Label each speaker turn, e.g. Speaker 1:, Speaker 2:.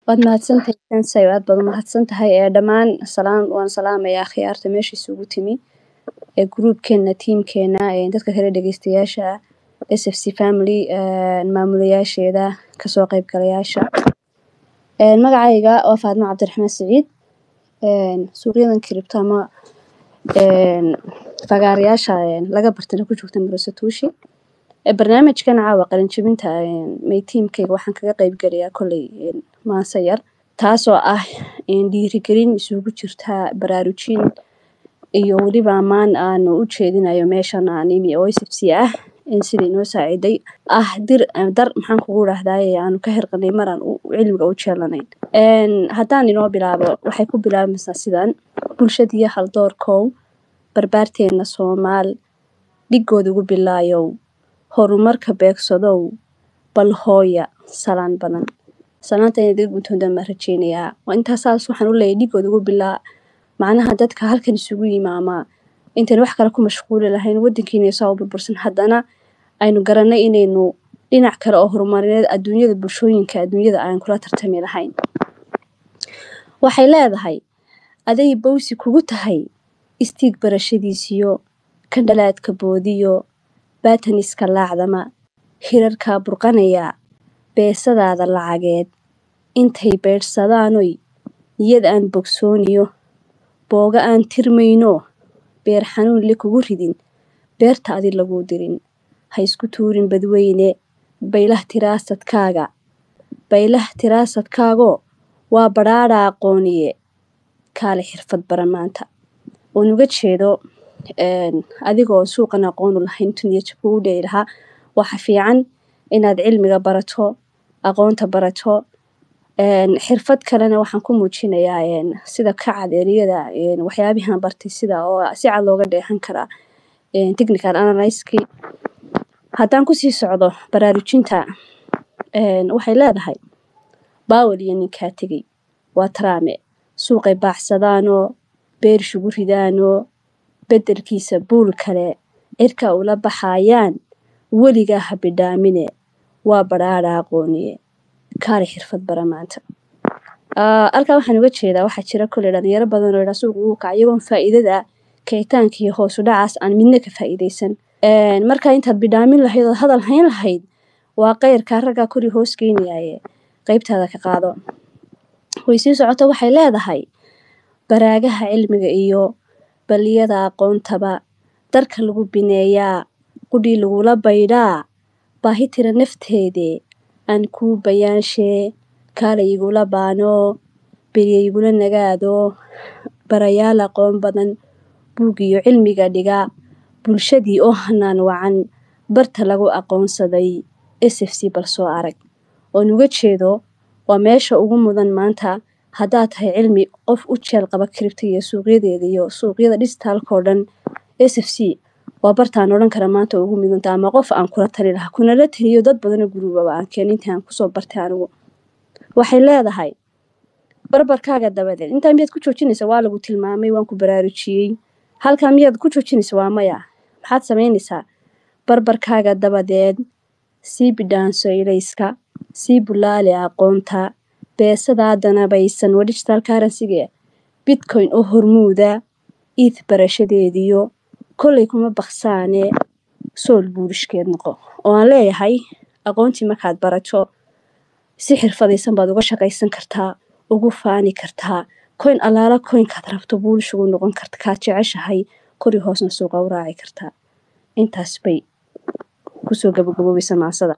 Speaker 1: waad mahadsantahay Sensei, aad baad u mahadsantahay dhammaan waan salaamayaa khiyaarta meesha isugu timi groupkeena teamkeena dadka kale dhageystayaasha SFC family maamulayaasheeda kasoo qaybgalayaasha magacayga waa Faadmo Cabdiraxmaan Saciid suuqyadan kiribto ama fagaarayaasha laga bartay ku joogta Marsatuushi barnaamijkan caawa qalin jabinta teamkayga waxaan kaga qayb galayaa kulay maasa yar taasoo ah dhiirigelin isugu jirta baraarujin iyo waliba amaan aan u jeedinayo meeshan aan imi oo SFC ah sidii noo saaciday dar maxaan kugu raahday aan ka hirqanay maraan cilmiga u jeelanayn haddaan inoo bilaabo waxay ku bilaabmaysaa sidan bulshadiya hal doorkow barbaarteena Soomaal dhigooda ugu bilaayow horumarka beegsadow bal hooya salaan badan salaanta inay dad guntooda ma rajeynayaa intaas waxaan u leeyahay dhigooda ugu bilaa macnaha dadka halkan isugu yimaama intaan wax kale ku mashquuli lahayn wadankiina soo burbursan haddana aynu garanay inaynu dhinac kale oo horumarineed adduunyada bulshooyinka adduunyada aan kula tartami lahayn waxay leedahay aday bowsi kugu tahay istiig barashadiisiyo kan dhalaadka boodiyo baataniska laacdama hirarka burqanaya beesadaada lacageed intay beersadaanoy niyad aan bogsooniyo booga aan tirmayno beer xanuun li kugu ridin beerta adi lagu dirin ha isku tuurin badweyne baylah tiraasadkaago waa badhaadha aqooniye kaale xirfad bara maanta oo nuga jeedo adigoo suuqan aqoon u lahayn tuniya jabku u dheelaha waxa fiican inaad cilmiga barato aqoonta barato xirfad kalena waxaan ku muujinayaa sida ka cad eriyada waxyaabahan bartay sida oo si cad looga dheehan karaa technical analysis haddaan ku sii socdo baraarujinta waxay leedahay baawal iyo ninkaa tegay waa taraame suuqay baaxsadaanoo beer shugu ridaanoo beddelkiisa buul kale cirka ula baxayaan weligaa ha bidhaamine waa badhaadha aqooniye kaale xirfad bara maanta halkaa waxaan uga jeedaa waxaa jira kuley dhalinyaro badan oo suuq ugu kaca iyagoon faa'iidada kayitaanka iyo hoos u dhacaas aan midna ka faa'iidaysan marka intaad bidhaamin lahayd oo hadal hayn lahayd waa qayrka raggaa kori hoos geenayaaye qaybtaada ka qaado way sii socoto waxay leedahay baraagaha cilmiga iyo baliyada aqoontaba darka lagu bineeyaa qudhii lagula baydhaa baahi tira nafteede aan kuu bayaanshee kaala igula baano beriya igula nagaado barayaal aqoon badan buug iyo cilmiga dhiga bulshadii oo hanaan wacan barta lagu aqoonsaday SFC bal soo arag oo nuga jeedo waa meesha ugu mudan maanta haddaad tahay cilmi qof u jeel qaba kiribta iyo suuqyadeeda iyo suuqyada dhijitaalka oo dhan SFC waa bartaan odhan kara maanta ugu midanta ama qof aan kula tali lahaa kunala taliyo dad badan oo guruubaba aan keenin intii aan kusoo bartay anigu waxay leedahay barbarkaaga dabadeed intaa miyaad ku joojinaysa waa lagu tilmaamay waan ku baraarujiyey halkaa miyaad ku joojinaysa waa maya maxaad samaynaysaa barbarkaaga dabadeed sii bidhaanso ilayska sii bulaale aqoonta beesadaa danabaysan waa digital currency-ga bitcoin oo hormuuda ETH barashadeediyo kolley kuma baksaane sool buurishkeed noqo oo aan leeyahay aqoontii markaad barato si xirfadaysan baad uga shaqaysan kartaa ugu faani kartaa coin alaala coinkaad rabto buulish ugu noqon karta kaad jeceshahay kori hoosna suuqa u raaci kartaa intaas bay kusoo gabagaboobaysa maasada